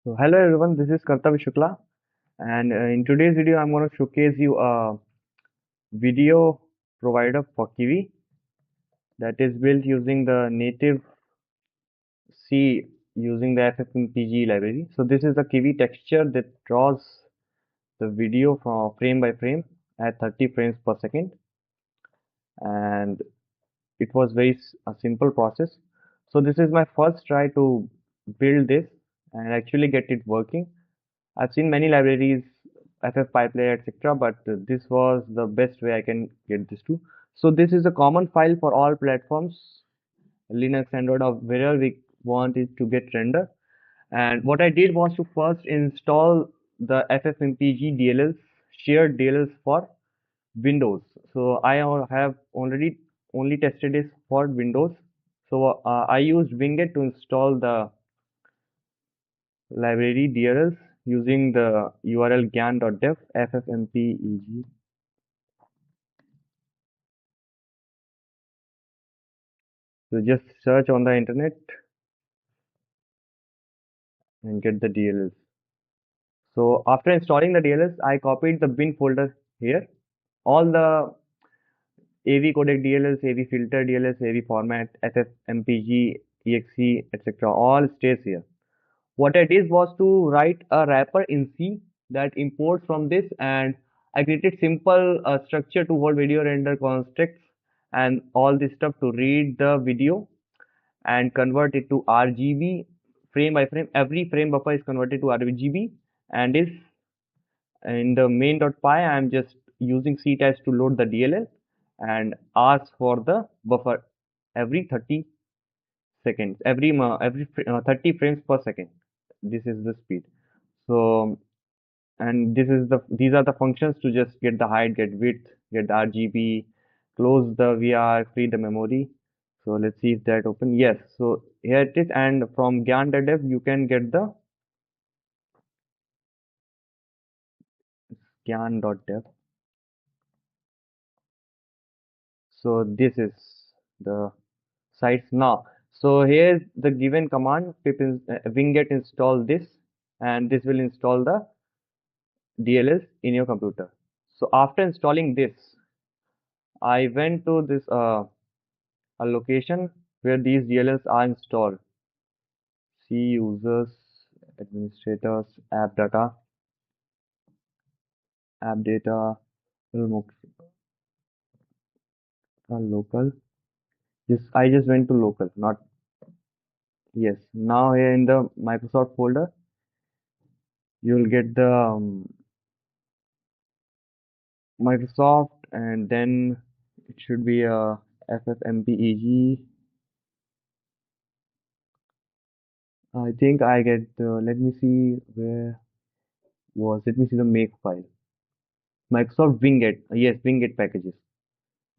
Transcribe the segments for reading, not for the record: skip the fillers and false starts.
So hello everyone, this is Kartav Shukla, and in today's video I'm going to showcase you a video provider for Kivy that is built using the native C using the FFmpeg library. So this is the Kivy texture that draws the video from frame by frame at 30 frames per second, and it was a simple process. So this is my first try to build this and actually get it working. I've seen many libraries, FFmpeg, etc., but this was the best way I can get this to. So this is a common file for all platforms, Linux, Android, or wherever we want it to get render. And what I did was to first install the FFmpeg DLLs, shared DLLs for Windows. So I have already only tested this for Windows. So I used Winget to install the library DLLs using the URL gyan.dev ffmpeg. So just search on the internet and get the DLLs. So after installing the DLLs, I copied the bin folder here. All the AV codec DLLs, AV filter DLLs, AV format, FFmpeg, exe, etc. all stays here. What I did was to write a wrapper in C that imports from this, and I created simple structure to hold video render constructs and all this stuff to read the video and convert it to RGB frame by frame. Every frame buffer is converted to RGB and is in the main.py. I am just using C types to load the DLL and ask for the buffer every 30 seconds, every 30 frames per second. This is the speed. So, and these are the functions to just get the height, get width, get the RGB, close the VR, free the memory. So let's see if that open. Yes, so here it is, and from gyan.dev you can get the gyan.dev. So this is the sites now. So here's the given command pip winget install this, and this will install the DLLs in your computer. So after installing this, I went to this a location where these DLLs are installed. C users, administrators, app data, local. This I just went to local, not yes. Now here in the Microsoft folder, you will get the Microsoft, and then it should be a FFmpeg. I think I get. Let me see where was. Let me see the make file. Microsoft Winget. Yes, Winget packages.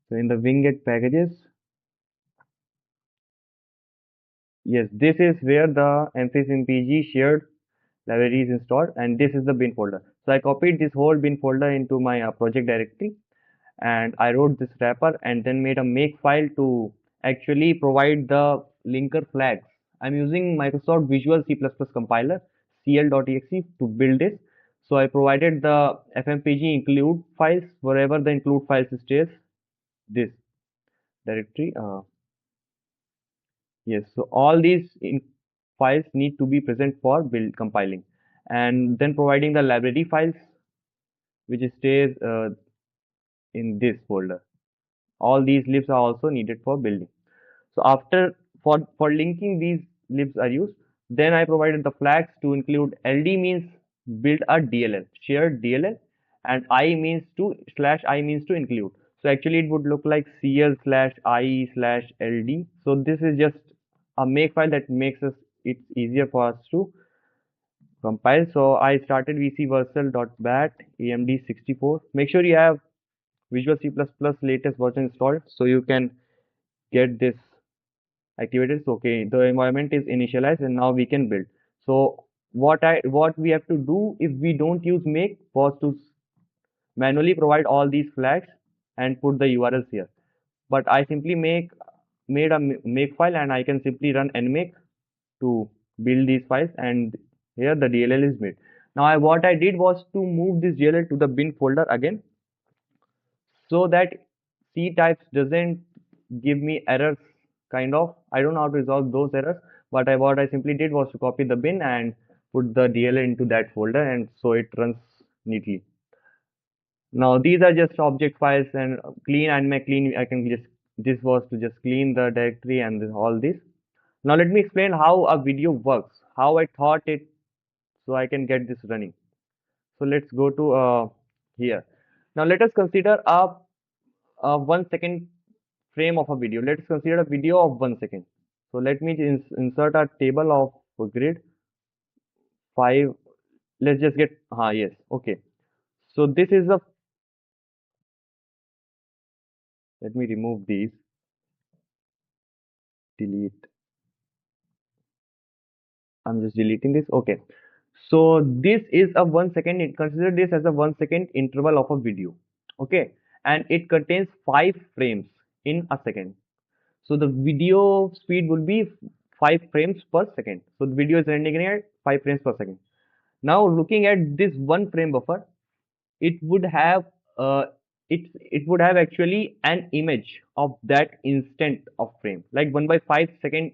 So in the Winget packages, yes, this is where the FFmpeg shared library is installed, and this is the bin folder. So I copied this whole bin folder into my project directory, and I wrote this wrapper and then made a make file to actually provide the linker flags. I'm using Microsoft Visual C++ compiler cl.exe to build this. So I provided the FFmpeg include files wherever the include files stays. This directory. Yes, so all these files need to be present for build compiling, and then providing the library files which stays in this folder. All these libs are also needed for building. So after for linking these libs are used, then I provided the flags to include LD means build a DLL, shared DLL, and I means to /I means to include. So actually it would look like CL/IE/LD. So this is just a make file that makes it easier for us to compile. So I started vcversal.bat AMD64. Make sure you have Visual C++ latest version installed so you can get this activated. So, okay, the environment is initialized and now we can build. So what we have to do if we don't use make was to manually provide all these flags and put the URLs here. But I simply made a make file, and I can simply run nmake to build these files, and Here the DLL is made. Now what I did was to move this DLL to the bin folder again, so that C types doesn't give me errors. Kind of, I don't know how to resolve those errors, but what I simply did was to copy the bin and put the DLL into that folder, and so it runs neatly. Now these are just object files, and clean and my clean, I can just, this was to just clean the directory and all this. Now let me explain how a video works, how I thought it, so I can get this running. So let's go to here. Now let us consider a 1 second frame of a video. Let's consider a video of 1 second. So let me insert a table of grid 5. Let's just get, yes, okay. So this is a, let me remove these, delete. I'm just deleting this. Okay. So this is a 1 second. Consider this as a 1 second interval of a video. Okay. And it contains 5 frames in a second. So the video speed will be 5 frames per second. So the video is rendering at 5 frames per second. Now looking at this 1 frame buffer, it would have it would have actually an image of that instant of frame, like 1/5 second.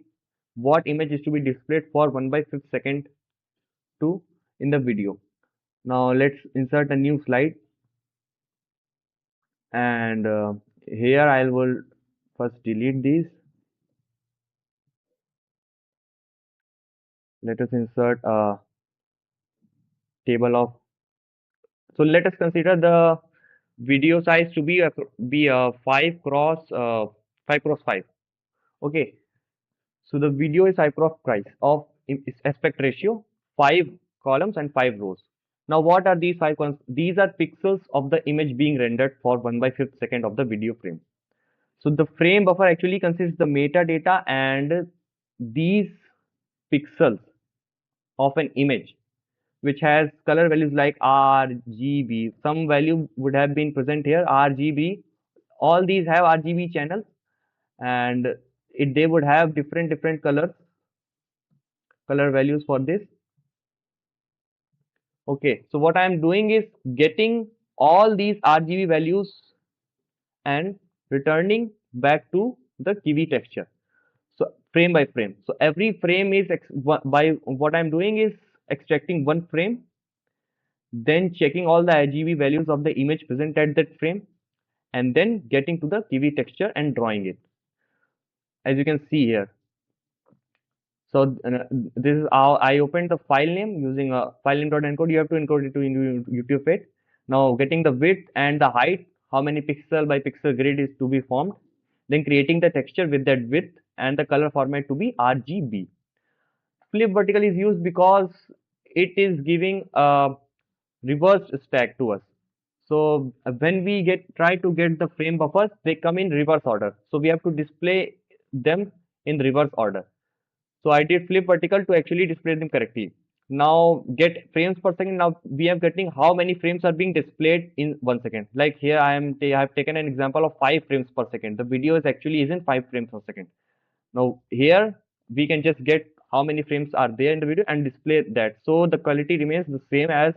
What image is to be displayed for 1/5 second to in the video. Now let's insert a new slide, and here I will first delete these. Let us insert a table of, so let us consider the video size to be a 5 cross 5 cross 5. Okay, so the video is 5 cross 5 of aspect ratio, 5 columns and 5 rows. Now what are these 5 columns? These are pixels of the image being rendered for 1/5 second of the video frame. So the frame buffer actually consists the metadata and these pixels of an image, which has color values like RGB. Some value would have been present here, RGB. All these have RGB channels, and they would have different color values for this. Okay, so what I am doing is getting all these RGB values and returning back to the Kivy texture. So frame by frame. So every frame is by what I'm doing is extracting 1 frame, then checking all the RGB values of the image present at that frame, and then getting to the Kivy texture and drawing it, as you can see here. So this is how I opened the file name using a file name.encode. You have to encode it to YouTube it. Now getting the width and the height, how many pixel by pixel grid is to be formed, then creating the texture with that width and the color format to be RGB. Flip vertical is used because it is giving a reversed stack to us. So when we try to get the frame buffers, they come in reverse order. So we have to display them in reverse order. So I did flip vertical to actually display them correctly. Now get frames per second. Now we are getting how many frames are being displayed in 1 second. Like here I have taken an example of 5 frames per second. The video is actually isn't 5 frames per second. Now here we can just get how many frames are there in the video and display that. So the quality remains the same as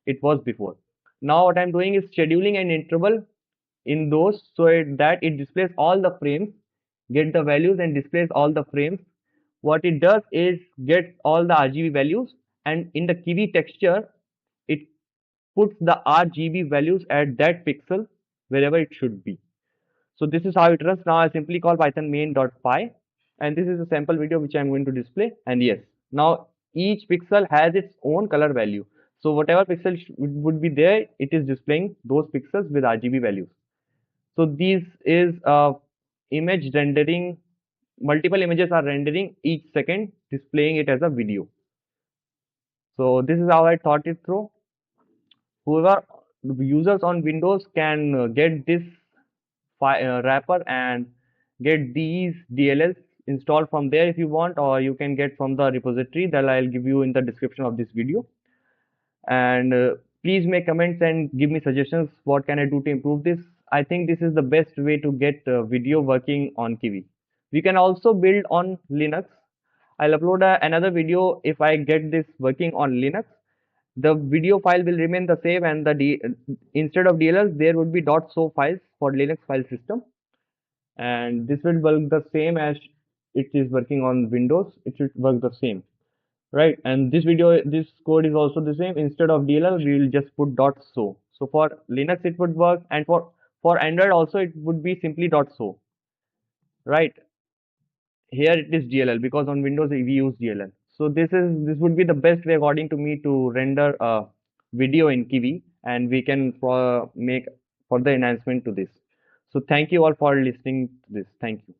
it was before. Now what I'm doing is scheduling an interval in those so that it displays all the frames, get the values and displays all the frames. What it does is get all the RGB values, and in the Kivy texture it puts the RGB values at that pixel wherever it should be. So this is how it runs. Now I simply call python main.py, and this is a sample video which I'm going to display. And yes, now each pixel has its own color value. So whatever pixel would be there, it is displaying those pixels with RGB values. So this is image rendering. Multiple images are rendering each second, displaying it as a video. So this is how I thought it through. Whoever users on Windows can get this wrapper and get these DLLs installed from there if you want, or you can get from the repository that I'll give you in the description of this video. And please make comments and give me suggestions. What can I do to improve this? I think this is the best way to get video working on Kivy. We can also build on Linux. I'll upload another video if I get this working on Linux. The video file will remain the same, and instead of DLLs there would be .so files for Linux file system, and this will work the same as it is working on Windows. It should work the same, right? And this code is also the same. Instead of DLL we will just put .so. So for Linux it would work, and for Android also it would be simply .so, right? Here it is DLL because on Windows we use DLL. So this would be the best way according to me to render a video in Kivy, and we can make further enhancement to this. So thank you all for listening to this. Thank you.